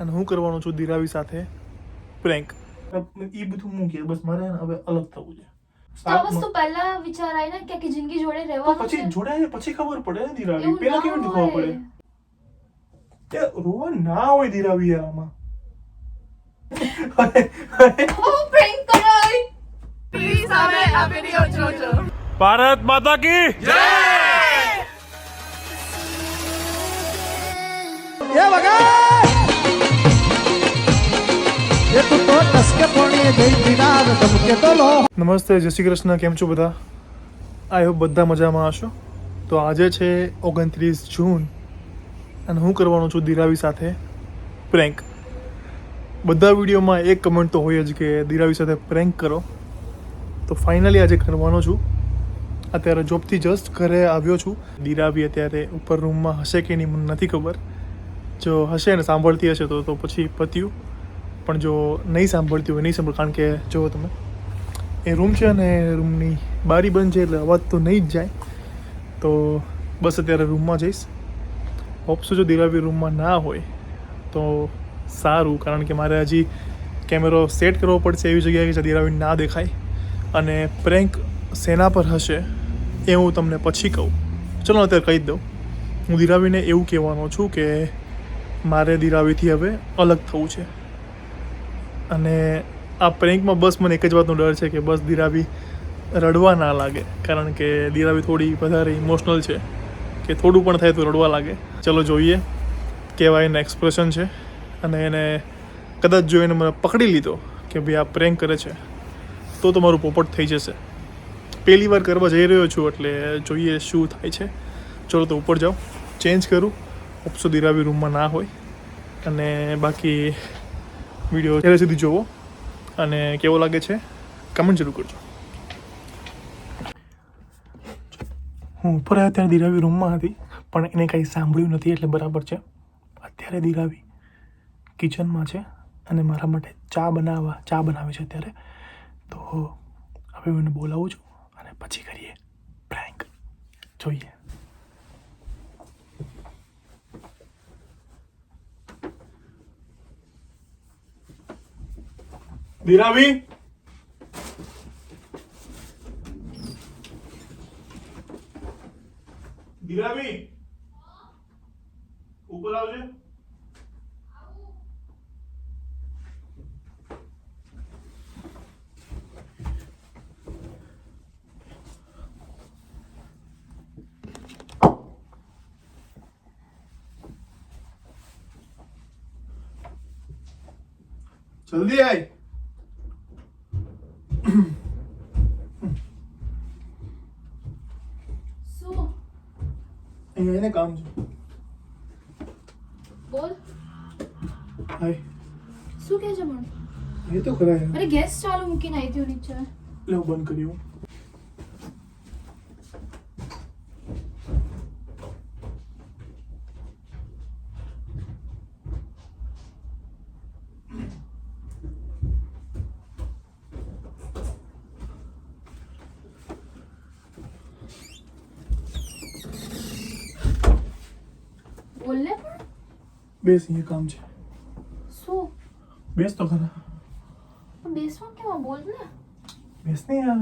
અને હું કરવાનો છું દિરાવી સાથે પ્રેન્ક. એ બધું મૂકીએ, બસ મારે હવે અલગ થવું છે. તો આ વસ્તુ પહેલા વિચાર આવી ને કે જિંદગી જોડે રહેવાનું પછી છે. જોડાય પછી ખબર પડે ને દિરાવી. એવું પેલા ના કેવી રીતે ખબર હોય. પડે? યાર રોવા ના હોય દિરાવી યાર આમાં. હું prank કરાય. પ્લીઝ હવે આ વિડિયો જોજો. ભારત માતા કી જય. એ વગર એ તું તો ટસકે પોણી જઈ દિનાર ધમકે તો લો. નમસ્તે, જય શ્રી કૃષ્ણ. કેમ છો બધા? આઈ હોપ બધા મજામાં હશો. તો આજે છે 29 જૂન અને હું કરવાનો છું દિરાવી સાથે પ્રેન્ક. બધા વિડીયોમાં એક કમેન્ટ તો હોય જ કે દિરાવી સાથે પ્રેન્ક કરો. તો ફાઇનલી આજે કરવાનો છું. અત્યારે જોબથી જસ્ટ ઘરે આવ્યો છું. દિરાવી અત્યારે ઉપર રૂમમાં હશે કે નહીં મને નથી ખબર. જો હશે ને સાંભળતી હશે તો પછી પત્યું, પણ જો નહીં સાંભળતી હોય નહીં સાંભળ, કારણ કે જો તમે એ રૂમ છે અને રૂમની બારી બંધ છે એટલે અવાજ તો નહીં જ જાય. તો બસ અત્યારે રૂમમાં જઈશ. હોપ્સ જો દિરાવી રૂમમાં ના હોય તો સારું, કારણ કે મારે હજી કેમેરો સેટ કરવો પડશે એવી જગ્યાએ કે દિરાવી ના દેખાય. અને પ્રેન્ક શેના પર હશે એ હું તમને પછી કહું. ચલો અત્યારે કહી જ દઉં. હું દિરાવીને એવું કહેવાનો છું કે મારે દિરાવીથી હવે અલગ થવું છે. અને આ પ્રેન્કમાં બસ મને એક જ વાતનો ડર છે કે બસ દિરાવી રડવા ના લાગે, કારણ કે દિરાવી થોડી વધારે ઇમોશનલ છે કે થોડું પણ થાય તો રડવા લાગે. ચલો જોઈએ કેવા એના એક્સપ્રેશન છે. અને એને કદાચ જો એને મને પકડી લીધો કે ભાઈ આ પ્રેન્ક કરે છે તો મારું પોપટ થઈ જશે. પહેલી વાર કરવા જઈ રહ્યો છું એટલે જોઈએ શું થાય છે. ચલો તો ઉપર જાઓ, ચેન્જ કરું. ઓપ્સો દિરાવી રૂમમાં ના હોય. અને બાકી વિડીયો ત્યારે સુધી જોવો અને કેવો લાગે છે કમેન્ટ જરૂર કરજો. હું ઉપર આવ્યો ત્યારે દિરાવી રૂમમાં હતી, પણ એને કંઈ સાંભળ્યું નથી એટલે બરાબર છે. અત્યારે દિરાવી કિચનમાં છે અને મારા માટે ચા બનાવે છે અત્યારે. તો હવે હું એને બોલાવું છું અને પછી કરીએ પ્રેન્ક. જોઈએ. દિરાવી, દિરાવી ઉપર આવજે. જલ્દી આય. શું અહીંયા એને કામ છે. બોલ, હાય. શું કહે છે મને? એ તો ખરા યાર. અરે ગેસ ચાલુ મૂકીને આવી હતી નીચે. લે હું બંધ કર્યું. બોલ ને પણ. બેસ, અહીંયા કામ છે. શું? બેસ તો ખરા. પણ બેસવા કેવા? બોલ ને. બેસ ને યાર.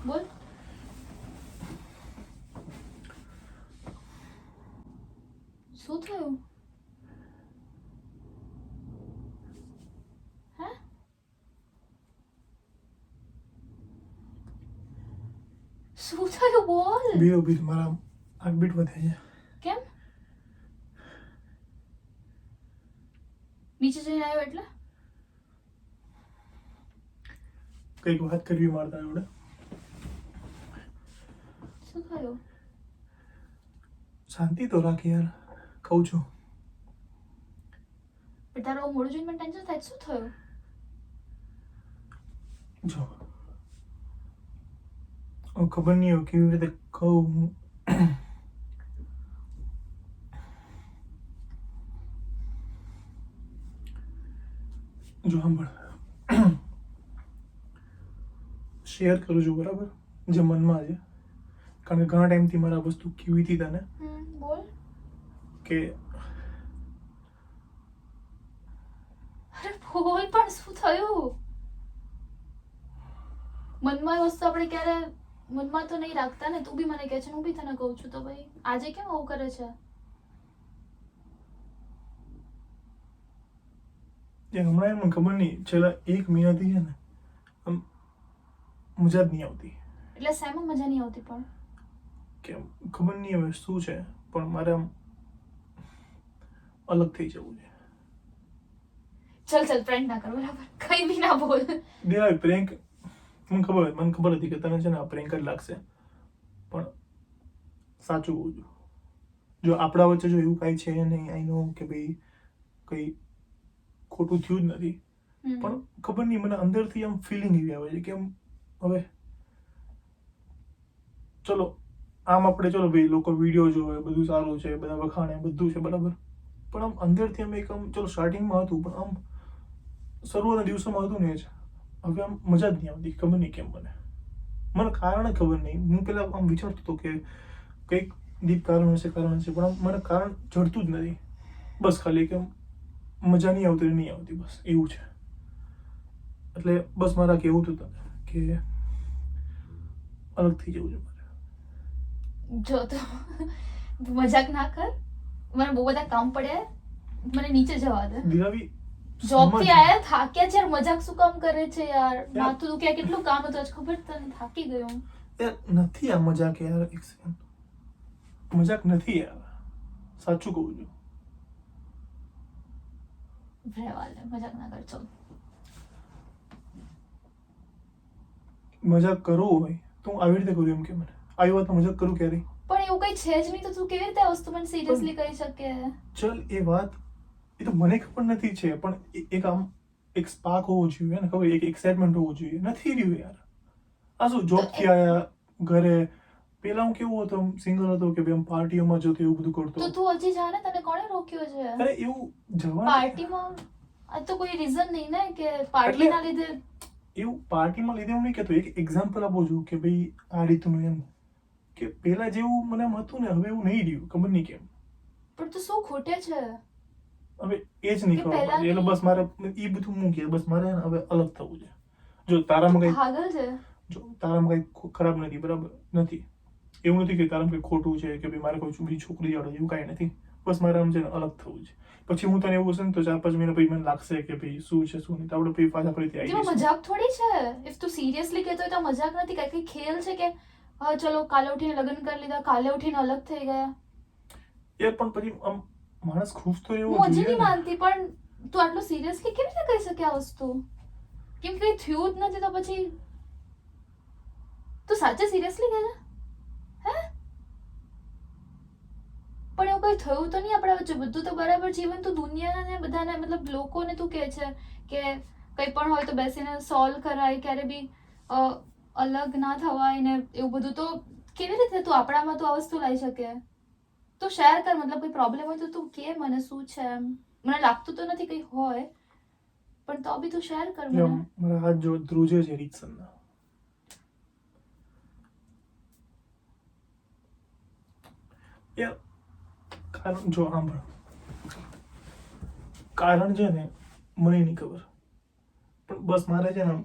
બોલ. શું થયું? હે? શું થયું? બોલ. બીર મારા હાર્ટબીટ વધે છે. કેમ? નીચે જઈને આવ્યો એટલે? કંઈક વાત કરવી મારતા જોડે. શું થયું? શાંતિ તો રાખ યાર, કહું છું. પણ તારો મોઢું જોઈને મને ટેન્શન થાય. શું થયું? જો ખબર નહીં હોય કેવી રીતે કહું. જો સાંભળ, શેર કરું છું બરાબર જે મનમાં છે, કારણ કે ઘણા ટાઈમથી મારા વસ્તુ કેવી હતી તને બોલ. કે બોલ પણ શું થયું? મનમાં એ વસ્તુ આપણે ક્યારે મનમાં તો નહીં રાખતા ને. તું બી મને કહે છે, હું બી તને કહું છું, તો ભાઈ આજે કેમ આવું કરે છે? હમણાં એમ ખબર નહીં, છેલ્લા 1 મહિનાથી છે ને આમ મજા જ નહીં આવતી. એટલે શેમાં મજા નહીં આવતી પણ? કે ખબર નહીં હવે શું છે, પણ મારે આમ અલગ થઈ જવું છે. ચલ પ્રેન્ક ના કર, બરાબર? કઈ બી ના બોલ. દેવાય પ્રેન્ક, મને ખબર હતી કે તને છે ને આ પ્રેન્ક જ લાગશે, પણ સાચું કહું છું, જો આપણા વચ્ચે જો એવું કાંઈ છે નહીં, આઈ નો કે ભાઈ કંઈ ખોટું થયું જ નથી, પણ ખબર નહીં મને અંદરથી આમ ફિલિંગ એવી આવે છે કે આમ હવે ચલો આમ આપણે ચલો ભાઈ લોકો વિડીયો જોવે, બધું સારું છે, બધા વખાણે, બધું છે બરાબર, પણ આમ અંદરથી આમ એક આમ ચલો સ્ટાર્ટિંગમાં હતું, પણ આમ શરૂઆતના દિવસોમાં હતું ને જ હવે આમ મજા જ નહીં આવતી. ખબર નહીં કેમ મને કારણ ખબર નહીં. હું પેલા આમ વિચારતો હતો કે કંઈક દીપ કારણ હશે, પણ આમ મને કારણ જડતું જ નથી. બસ ખાલી કે મજા નહીં આવતી, બસ એવું છે. એટલે બસ મારા કહેવું હતું તને કે અલગ થઈ જવું છે મારે. જો તો મજાક ના કર, મને બહુ બધા કામ પડ્યા, મને નીચે જવા દે. દિરાવી જોબ થી આયા થાક્યા છે, મજાક શું કામ કરે છે યાર? માથું દુખે, કેટલું કામ હતું આજ, ખબર તને? થાકી ગયો હું યાર. નથી આ મજાક યાર, એક સેકન્ડ, મજાક નથી યાર, સાચું કહું છું. રહેવા દે, મજાક ના કર. ચલ મજાક કરવું હોય તો હું આવી રીતે કરું, એમ કે મને આવી વાતમાં મજાક કરું ક્યારે? પણ એવું કઈ છે જ નહીં, તો તું કેવી રીતે આ વસ્તુ મને સિરિયસલી કહી શકે? ચલ એ વાત એ તો મને ખબર નથી છે, પણ એક આમ એક સ્પાર્ક હોવો જોઈએ ને, ખબર, એક એક્સાઇટમેન્ટ હોવું જોઈએ. નથી રહ્યું યાર. આ શું જોબ થી આયા ઘરે, પેલા હું કેવું હતો, સિંગલ હતો કે ભાઈ આમ પાર્ટીઓમાં જતો, એવું બધું કરતો. તો તું હજી જા ને, તને કોણે રોક્યો છે અરે એવું જવા પાર્ટીમાં? આ તો કોઈ રીઝન નહીં ને કે પાર્ટી ના લીધે. એવું પાર્ટીમાં લીધે હું નહીં કહેતો, એક એક્ઝામ્પલ આપું છું કે ભાઈ આ રીતનું એમ કે પેલા જેવું મને એમ હતું ને, હવે એવું નહીં રહ્યું. ખબર નહીં કેમ. પણ તું શું ખોટે છે? હવે એ જ નહીં ખબર પડે. એટલે બસ મારે એ બધું મૂકીએ, બસ મારે હવે અલગ થવું છે. જો તારામાં કઈ પાગલ છે? જો તારામાં કઈ ખરાબ નથી, બરાબર નથી, એવું નથી કે તારામાં કઈ ખોટું છે કે ભાઈ મારે કોઈ બીજી છોકરી જોડે, એવું કાંઈ નથી. બસ મારે આમ છે ને અલગ થવું છે. પછી હું તને એવું હશે ને તો 4-5 મહિના પછી મને લાગશે કે ભાઈ શું છે શું નહીં, તો આપણે પછી પાછા ફરીથી આવી તેમાં જઈશું. મજાક થોડી છે. ઇફ તું સિરિયસલી કહેતો હોય તો મજાક નથી, કઈ ખેલ છે કે હા ચલો કાલે ઉઠીને લગ્ન કરી લીધા, કાલે ઉઠીને અલગ થઈ ગયા? યાર પણ પછી આમ માણસ ખુશ તો રહેવો હું હજી જોઈએ નહીં ને. માનતી, પણ તું આટલું સિરિયસલી કેવી રીતે કહી શકે આ વસ્તુ? કેમ કઈ થયું જ નથી તો પછી તું સાચે સિરિયસલી કહે છે? હે? પણ એવું કઈ થયું તો નહીં આપણા વચ્ચે? બધું તો બરાબર છે. ઇવન તું દુનિયાને બધાને મતલબ લોકોને તું કહે છે કે કંઈ પણ હોય તો બેસીને સોલ્વ કરાય, ક્યારે બી અલગ ના થવાય ને એવું બધું. તો કેવી રીતે તું આપણામાં તો આ વસ્તુ લાવી શકે? તું શેર કર, મતલબ કોઈ પ્રોબ્લેમ હોય તો તું કે મને શું છે એમ. મને લાગતું તો નથી કંઈ હોય, પણ તો બી તું શેર કર મને. મારા હાથ જો ધ્રુજે છે રીતસરના. યાર કારણ જો સાંભળ, કારણ છે ને મને નહીં ખબર, પણ બસ મારે છે ને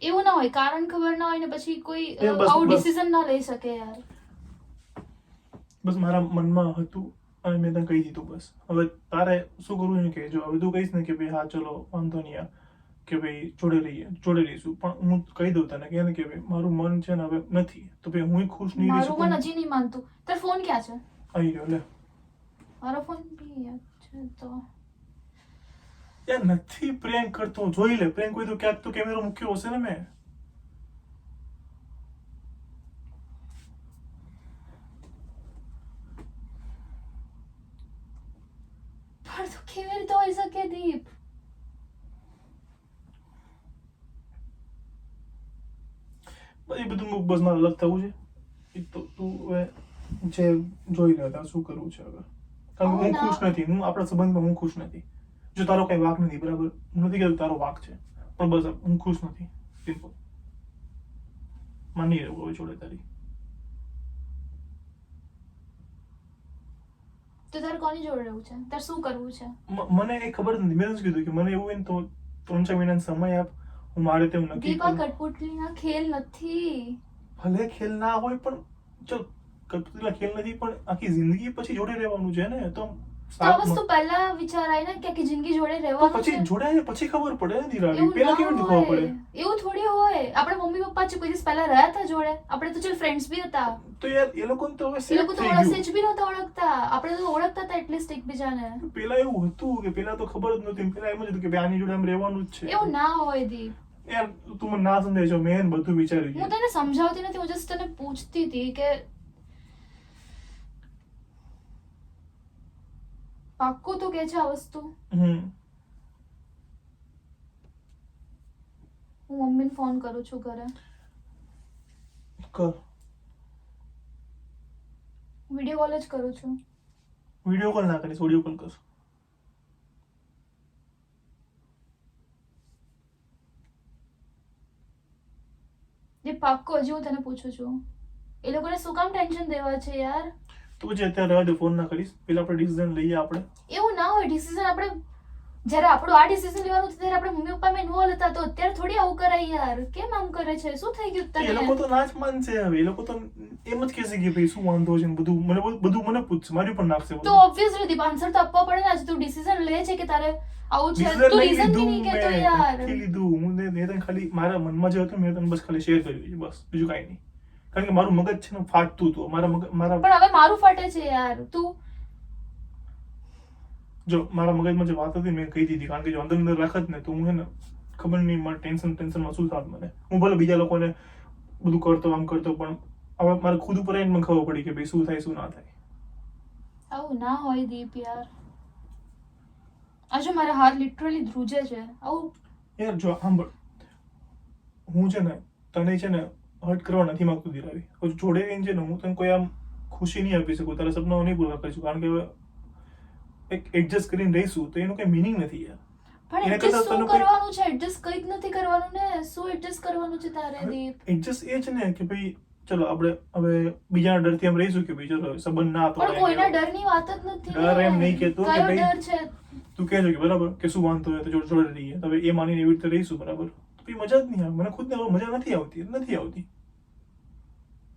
એવું ના હોય, કારણ ખબર ના હોય ને પછી કોઈ એ બસ- આવું બસ. ડિસિઝન ના લઈ શકે યાર. બસ મારા મનમાં હતું અને મેં તને કહી દીધું. બસ હવે તારે શું કરવું છે કે જો હવે તું કહીશ ને કે ભાઈ હા ચલો વાંધો નહીં યાર, કે ભાઈ જોડે રહીશું, પણ હું કહી દઉં તને કે ભાઈ મારું મન છે ને હવે નથી, તો ભાઈ હું ખુશ નહીં રહી મારું શકું. મન હજી નહીં માનતું. તારો ફોન ક્યાં છે? આવી રહ્યો લે. મારો ફોન બી યાર છે તો. યાર નથી પ્રેન્ક કરતો, જોઈ લે. પ્રેન્ક હોય તો ક્યાંક તો કેમેરો મૂક્યો હશે ને મેં. પણ તું કેવી રીતે હોઈ શકે દીપ? એ બધું બસ મારે અલગ થવું છે. એ તો તું હવે જે જોઈ લે તારે શું કરવું છે હવે. કારણ કે હું ખુશ નથી, હું આપણા સંબંધમાં હું ખુશ નથી. જો તારો કઈ વાંક નથી, બરાબર, હું નથી કહેતો તારો વાંક છે, પણ બસ હું ખુશ નથી. સિમ્પલ. માની રહેવું હવે જોડે તારી. તો તારે કોની જોડે રહેવું છે, તારે શું કરવું છે? મને એ ખબર જ નથી. મેં જ કીધું કે મને એવું હોય ને તો 3-4 મહિનાનો સમય આપ, હું મારે તેવું નક્કી દીપા, કરું. કઠપુતલીના ખેલ નથી. ભલે ખેલ ના હોય પણ ચલ, કઠપુતળીના ખેલ નથી પણ આખી જિંદગી પછી જોડે રહેવાનું છે ને. તો તો આ વસ્તુ પહેલા વિચારાય ને કે આખી જિંદગી જોડે તો રહેવાનું પછી છે. જોડાય પછી ખબર પડે ને દિરાવી. એવું પેલા ના કેવી રીતે ખબર હોય. પડે? એવું થોડી હોય. આપણે મમ્મી પપ્પા છે કોઈ દિવસ પહેલા રહ્યા હતા જોડે? આપણે તો ચાલ ફ્રેન્ડ્સ બી હતા. તો યાર એ લોકોને તો હવે એ સેટ લોકો તો થઈ ઓળખે ગયું. જ બી નહોતા ઓળખતા. આપણે તો ઓળખતા હતા એટલીસ્ટ એકબીજાને. પેલા એવું હતું કે પેલા તો ખબર જ નહોતી. પેલા એમ જ હતું કે ભાઈ આની જોડે આમ રહેવાનું જ છે. એવું ના હોય દીપ. યાર તું મને ના સમજાય છો, મેં બધું વિચાર્યું હું છે. તને સમજાવતી નથી, હું જસ્ટ તને પૂછતી હતી કે પાક્કું તું કે છે આ વસ્તુ? હમ હું મમ્મીને ફોન કરું છું ઘરે. કર. વિડીયો કોલ જ કરું છું. વિડીયો કોલ ના કરીશ, ઓડિયો કોલ કર. જે પાક્કો હજી હું તને પૂછું છું, એ લોકોને શું કામ ટેન્શન દેવા છે યાર? તો પછી અત્યારે રહેવા દે, ફોન ના કરીશ. પેલા આપણે ડિસિઝન લઈએ આપણે. એવું ના હોય. ડિસિઝન આપણે જ્યારે આપણું આ ડિસિઝન લેવાનું હતું ત્યારે આપણે મમ્મી પપ્પામાં ઇન્વોલ્વ હતા, તો અત્યારે થોડી આવું કરાય યાર. કેમ આમ કરે છે? શું થઈ ગયું એ લોકો તને? તો ના જ માનશે હવે. એ લોકો તો એમ જ કહેશે કે ભાઈ શું વાંધો છે ને બધું મને પૂછશે, મારી ઉપર નાખશે તો બધું. ઓબ્વિયસલી દીપ આન્સર તો આપવા પડે ને. આજે તું ડિસિઝન લે છે કે તારે આવું છે, Decision તું લઈ રીઝન બી લીધું નહીં કહેતો મેં, યાર. નક્કી લીધું. મેં તને ખાલી મારા મનમાં જે હતું મેં તને બસ ખાલી શેર કર્યું છે, બસ બીજું કાંઈ નહીં. કારણ કે મારું મગજ છે ને ફાટતું હતું. મારા પણ હવે મારું ફાટે છે યાર. તું જો મારા મગજમાં જે વાત હતી મેં કહી દીધી. કારણ કે જો અંદર રાખત ને તો હું છે ને ખબર નહીં મારે ટેન્શનમાં શું થાત મને. હું ભલે બીજા લોકોને બધું કરતો આમ કરતો, પણ હવે મારે ખુદ ઉપર આવીને મને ખબર પડી કે ભાઈ શું થાય શું ના થાય. આવું ના હોય દીપ યાર. આજે મારા હાથ લિટરલી ધ્રુજે છે. આવું યાર જો સાંભળ, હું છે ને તને છે ને હર્ટ કરવા નથી માંગતો દિરાવી. હવે જોડે રહીને છે ને હું તને કોઈ આમ ખુશી નહીં આપી શકું, તારા સપનાઓ નહીં પૂરા કરી શકું. કારણ કે હવે એક એડજસ્ટ કરીને રહીશું તો એનું કઈ મિનિંગ નથી યાર. પણ એને એડજસ્ટ કરતાં શું તને કોઈ- કરવાનું છે? એડજસ્ટ કંઈ જ નથી કરવાનું ને. શું એડજસ્ટ કરવાનું છે તારે દીપ? એડજસ્ટ એ છે ને કે ભાઈ ચલો આપણે હવે બીજાના ડરથી એમ રહીશું કે ભાઈ ચલો સંબંધ ના પણ કોઈના તોડાય. ડરની વાત જ નથી ને. ડર એમ નહીં કહેતો કે કયો ભાઈ- ડર છે? તું કહે છે કે બરાબર કે શું વાંધો હોય તો જોડે રહીએ. તો હવે એ માનીને એવી રીતે રહીશું બરાબર, તો પછી મજા જ નહીં આવે. મને ખુદને હવે મજા નથી આવતી.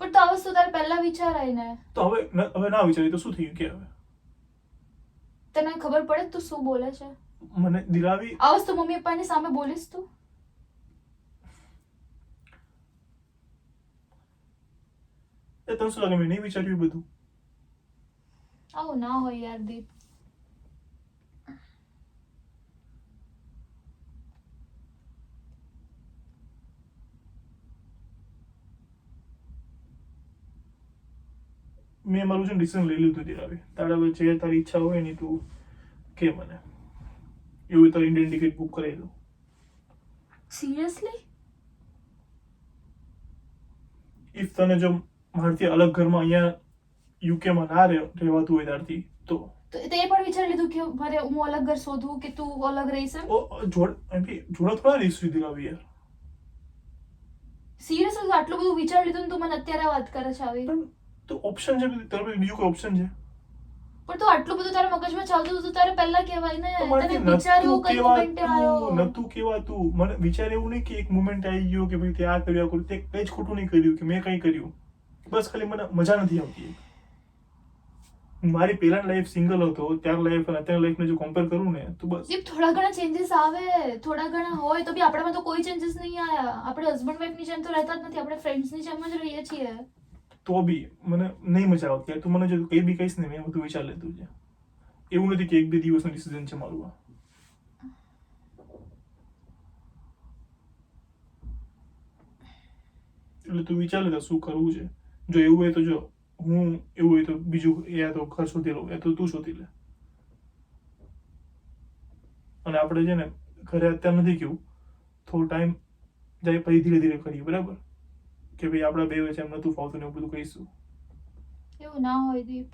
પણ તો આ વસ્તુ તારે પહેલા વિચારાય ને. તો હવે ના વિચારી તો શું થયું કે હવે તને ખબર પડે તું શું બોલે છે? મને દિલાવી આ વસ્તુ મમ્મી પપ્પાની સામે બોલીશ તું? એ તને શું લાગે મેં નહીં વિચાર્યું એ બધું? આવું ના હોય યાર દીપ. મેં મારું છે ડિસિઝન લઈ લીધું દિલાવી. તારા હવે જે તારી ઈચ્છા હોય ને તું કે મને એવું તારી ઇન્ડિયન ટિકિટ બુક કરાવી દઉં. સિરિયસલી? ઇફ તને જો મારથી અલગ ઘરમાં અહીંયા યુકેમાં ના રહેવાતું હોય તારથી તો તો તે પણ વિચારી લીધું કે મારે હું અલગ ઘર શોધું કે તું અલગ રહીશ એમ? જોડે થોડા રહીશું દિલાવી યાર. સિરિયસલી આટલું બધું વિચારી લીધું ને તું મને અત્યારે વાત કરે છે આવી? પણ તો ઓપ્શન છે તારા પાસે બીજું કોઈ ઓપ્શન છે? પણ તો આટલું બધું તારા મગજમાં ચાલતું હતું તારે પહેલા કહેવાય ને. તો મારાથી તને વિચાર્યું કઈ મોમેન્ટે આવ્યો? નતું કહેવાતું. મને વિચાર એવું નહીં કે એક મોમેન્ટ આવી ગયો કે ભાઈ તે આ કર્યું આ કર્યું. તે કંઈ જ ખોટું નહીં કર્યું કે મેં કંઈ કર્યું. બસ ખાલી મને મજા નથી આવતી. મારી પહેલાની લાઈફ સિંગલ હતો ત્યાર લાઈફ અને અત્યારની લાઈફને જો કમ્પેર કરું ને તો બસ દીપ થોડા ઘણા ચેન્જીસ આવે, થોડા ઘણા હોય તો બી આપણામાં તો કોઈ ચેન્જીસ નહીં આયા. આપણે હસબન્ડ વાઈફની જેમ તો રહેતા જ નથી, આપણે ફ્રેન્ડ્સની જેમ જ રહીએ છીએ. તો બી મને નહીં મજા આવતી યાર. તું મને જો કંઈ બી કહીશ ને મેં બધું વિચાર લીધું છે. એવું નથી કે એક બે દિવસનું ડિસિઝન છે મારું આ. એટલે તું વિચાર લે શું કરવું છે. જો એવું હોય તો જો હું એવું હોય તો બીજું યા તો ઘર શોધી લઉં યા તો તું શોધી લે. અને આપણે છે ને ઘરે અત્યારે નથી કેવું, થોડો ટાઈમ જાય પછી ધીરે ધીરે કરીએ બરાબર કે ભાઈ આપણા બે વચ્ચે એમ નતું ફાવતું ને એવું બધું કહીશું. એવું ના હોય દીપ.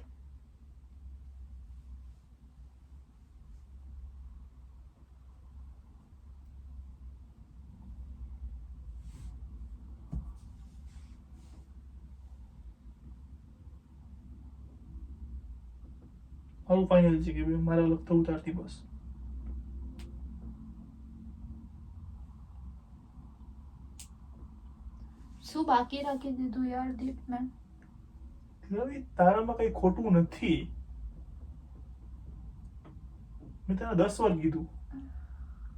મારું ફાઇનલ છે કે ભાઈ મારે અલગ થવું ત્યારથી બસ. શું બાકી રાખી દીધું યાર દીપ મેં? રવિ, તારામાં કઈ ખોટું નથી. મેં તને 10 વાર કીધું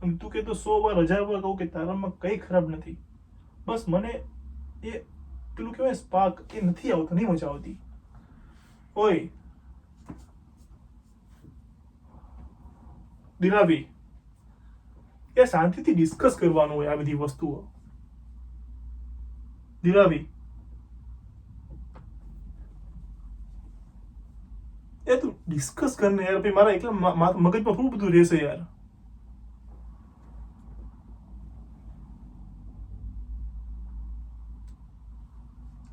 અને તું કહેતો 100 વાર 1000 વાર કહું કે તારામાં કઈ ખરાબ નથી. બસ મને એ પેલું કહેવાય સ્પાર્ક એ નથી આવતો, નહીં મજા આવતી. ઓય દિરાવી, એ શાંતિથી ડિસ્કસ કરવાનું હોય આ બધી વસ્તુઓ. દિરાવી, એ તું ડિસ્કસ કરને યાર. ભાઈ મારા એકલા મગજમાં થોડું બધું રહેશે યાર.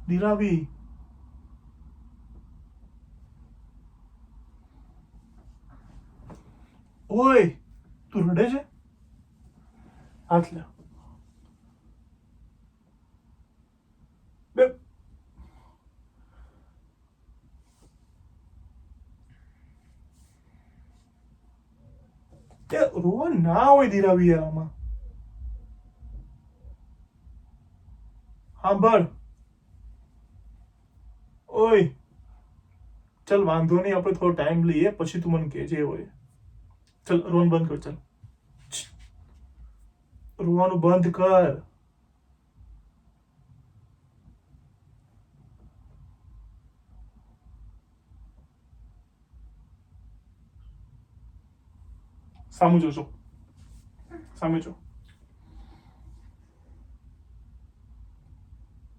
દિરાવી, ઓય તું રડે છે? હાથ લે. બે એ રોવા ના હોય દિરાવી યાર આમાં. સાંભળ, ઓય ચલ વાંધો નહીં, આપણે થોડો ટાઈમ લઈએ પછી તું મને કહેજે હોય. ચલ રોવાનું બંધ કર. ચલ રોવાનું બંધ કર. સામું જોજો, સામે જો.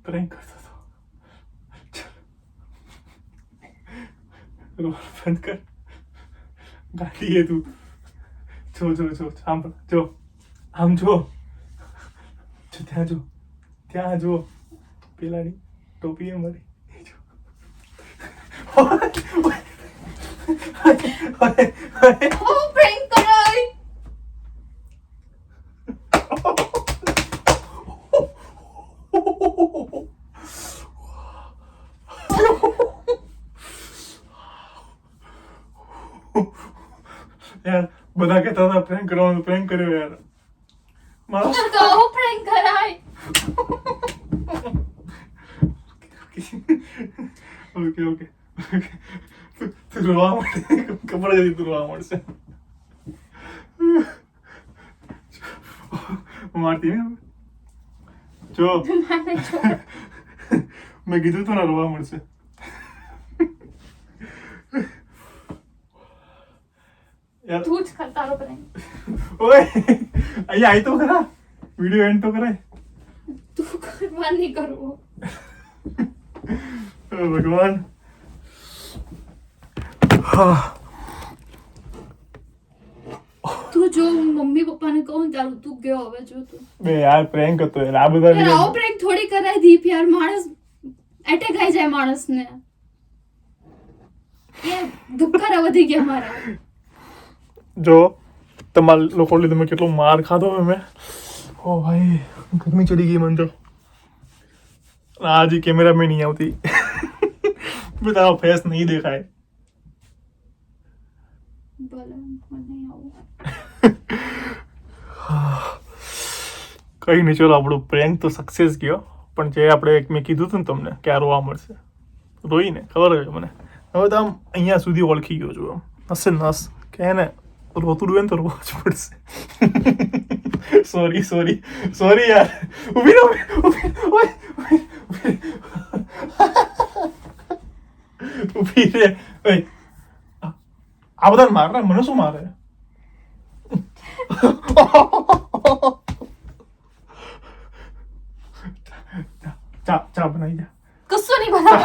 પ્રેન્ક કરતો હતો. રોવાનું બંધ કર. ગાડી એ તું જો જો જો સાંભળ, જો આમ જો, ત્યાં જો, ત્યાં જો, પેલાની ટોપી એ મારી. પ્રેન્ક કરાય. યાર બધા કહેતા હતા પ્રેન્ક કરવાનું, પ્રેન્ક કર્યો યાર. મારો તો પ્રેન્ક કરાય. ઓકે ઓકે તું રોવા મળે, ખબર જ હતી તું રોવા મળશે. મારતી ને જો, મને છોડ. મેં કીધું તું ને રોવા મળશે. યાર તું જ કર તારો પ્રેન્ક. ઓય અહીંયા આવી તો ખરા, વિડીયો એન્ડ તો કરાય. તું કરવા નહીં કરવું. ભગવાન. તું જો મમ્મી પપ્પાને કહું તારું તું ગયો હવે જો તું. બે યાર પ્રેન્ક હતો યાર, આ બધા યાર આવો પ્રેન્ક થોડી કરાય દીપ યાર. માણસ એટેક આવી જાય માણસને. યાર ધબકારા વધી ગયા મારા. જો તમારા લોકો લીધે મેં કેટલો માર ખાધો હવે મેં. ઓ ભાઈ ગરમી ચડી ગઈ મને તો. आज कैमरा में नहीं આવતી. તારો ફેસ નહીં દેખાય. ભલે મને આવું. કઈ નહીં, ચલો આપણો પ્રેન્ક તો સક્સેસ ગયો. પણ જે આપણે મેં કીધું હતું ને તમને કે આ રોવા મળશે, રોઈને ખબર હોય મને. હવે તો આમ અહીંયા સુધી ઓળખી ગયો છું. આમ નસે નસ કે ને રોતું હોય ને તો રોવા જ પડશે. સોરી સોરી સોરી યાર. ઊભી રહો, ઊભી રે. આ બધા મારે, મને શું મારે? ચા બનાવી જા. કશું નહીં બનાવ.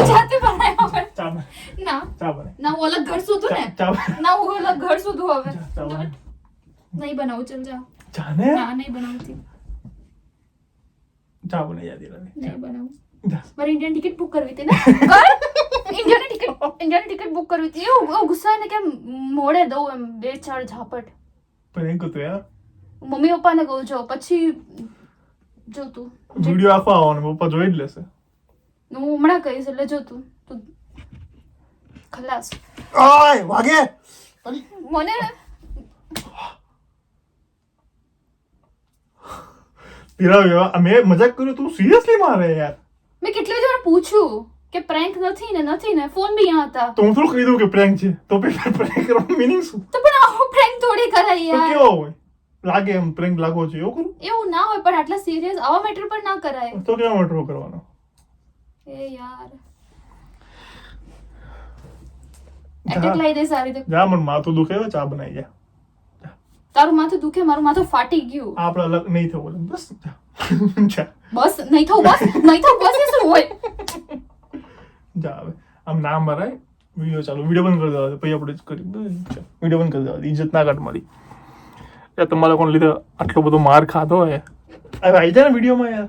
જાતે બનાવ્યો હવે. ચા ના બનાવી. ના હું અલગ ઘર શોધું ને. ચા ના હું અલગ ઘર શોધું હવે. ચા બનાવી. નહીં બનાવું ચલ જા. ચા ને ના નહીં બનાવતી. ચા બનાવી જા દીરા. નહીં બનાવું. જા. મારી ઇન્ડિયન ટિકિટ બુક કરવી હતી ને. કર. ઇન્ડિયન ટિકિટ બુક કરવી હતી. એવું ગુસ્સા ને કેમ મોડે દઉં એમ 2-4 ઝાપટ. પ્રેન્ક હતો યાર. મમ્મી પપ્પાને કહું જો પછી જો તું વિડિયો આખો આવવાનો, પપ્પા જોઈ જ લેશે. હું હમણાં કહીશ એટલે જો તું ખલાસ આય વાગે અરે મને પીરાવ્યો મેં મજાક કર્યો તું સિરિયસલી મારે યાર મેં કેટલી વાર પૂછ્યું કે પ્રેન્ક નથી ને ફોન બી અહીંયા હતા તો હું થોડું કહી દઉં કે પ્રેન્ક છે તો પછી પ્રેન્ક કરવાનું મિનિંગ શું તો પણ આવું પ્રેન્ક થોડી કરાય તો યાર કેવો હોય લાગે એમ પ્રેન્ક લાગવો છે એવું કરું એવું ના હોય પણ આટલા સિરિયસ આવા મેટર પર ના કરાય તો કેવા મટરો કરવાનો એ યાર એટેક લઈ દે સારી રીતે જા મને માથું દુખે હવે ચા બનાવી જા તારું માથું દુખે મારું માથું ફાટી ગયું આપણે અલગ નહીં થવું બસ જા. જા બસ નહીં થવું બસ એ શું હોય જા હવે આમ નામ મરાય વિડીયો ચાલુ વિડીયો બંધ કરી દેવા પછી આપણે કરી વિડીયો બંધ કરી દેવા ઇજ્જત ના કાઢ મારી યાર તમારા કોણ લીધે આટલો બધો માર ખાધો હે હવે આવી જાય ને વિડીયોમાં યાર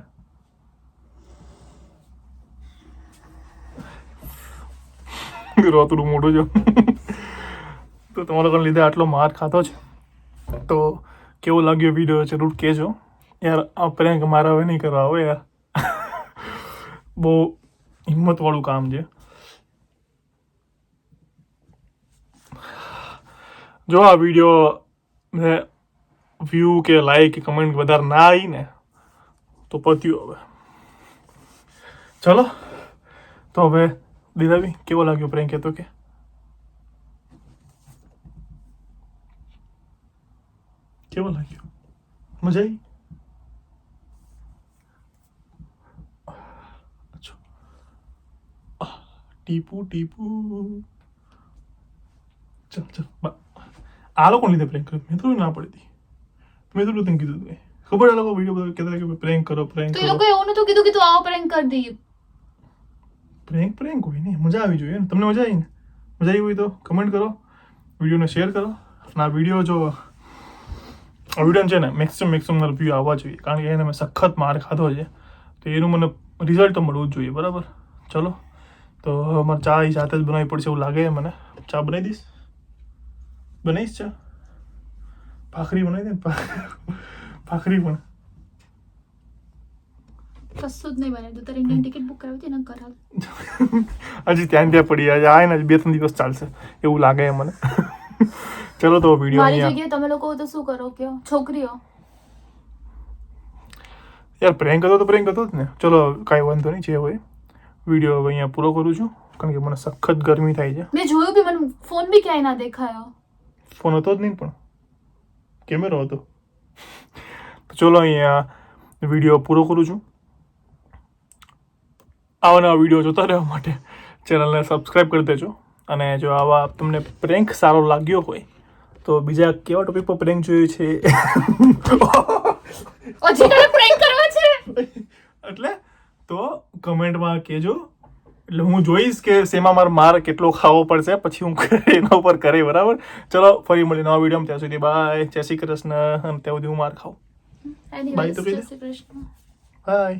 રોતડું મોટું જો તો તમારા કોણ લીધે આટલો માર ખાધો છે તો કેવો લાગ્યો વિડીયો જરૂર કહેજો યાર આ પ્રેન્ક મારા હવે નહીં કરવા આવે યાર બહુ હિંમતવાળું કામ છે જો આ વિડીયો ને વ્યૂ કે લાઈક કે કમેન્ટ વધારે ના આવી ને તો પત્યું હવે ચલો તો હવે દીદાવી કેવો લાગ્યો પ્રેન્ક તો કે કેવો લાગ્યો મજા આવી ટીપુ ચલ આ લોકો લીધે પ્રેન્ક કર્યો મેં થોડું ના પડી હતી મેં થોડું તને કીધું હતું ખબર આ લોકો વિડીયો બધા કહેતા કે પ્રેન્ક કરો તો એ લોકો એવું નતું કીધું કે તું આવો પ્રેન્ક કરી દઈએ પ્રેન્ક હોય ને મજા આવી જોઈએ ને તમને મજા આવી ને મજા આવી હોય તો કમેન્ટ કરો વિડીયોને શેર કરો અને આ વિડીયો જો આ વિડીયો છે ને મેક્સિમમ વ્યૂ આવવા જોઈએ કારણ કે એને મેં સખત માર ખાધો છે તો એનું મને રિઝલ્ટ તો મળવું જ જોઈએ બરાબર ચલો તો મારે ચા એ જાતે જ બનાવવી પડશે એવું લાગે મને ચા બનાવી દઈશ બનાવીશ ચા ભાખરી બનાવી દે ભાખરી પણ કશું જ નહીં બને તો તારે ઇન્ડિયન ટિકિટ બુક કરાવી હતી ને કરાવ હજી ત્યાં પડી આજે આ ને 2-3 દિવસ ચાલશે એવું લાગે મને ચલો તો વિડીયો મારી અહીંયા જગ્યાએ તમે લોકો તો શું કરો કયો છોકરીઓ યાર પ્રેન્ક હતો તો પ્રેન્ક હતો જ ને ચલો કાંઈ વાંધો નહીં જે હોય વિડીયો હવે અહીંયા પૂરો કરું છું કારણ કે મને સખત ગરમી થાય છે મેં જોયું બી મને ફોન બી ક્યાંય ના દેખાયો ફોન હતો જ નહીં પણ કેમેરો હતો તો ચલો અહીંયા વિડીયો પૂરો કરું છું આવા નવા વિડીયો જોતા રહેવા માટે ચેનલને સબસ્ક્રાઈબ કરી દેજો અને જો આવા તમને પ્રેન્ક સારો લાગ્યો હોય તો બીજા કેવા ટોપિક પર પ્રેન્ક જોઈએ છે હજી તને પ્રેન્ક કરવા છે એટલે તો કમેન્ટમાં કહેજો એટલે હું જોઈશ કે શેમાં માર કેટલો ખાવો પડશે પછી હું એના ઉપર કરે બરાબર ચલો ફરી મળી નવા વિડીયોમાં ત્યાં સુધી બાય જય શ્રી કૃષ્ણ અને ત્યાં સુધી હું માર ખાઉં Anyways, Bye તો કહી દે. જય શ્રી કૃષ્ણ. બાય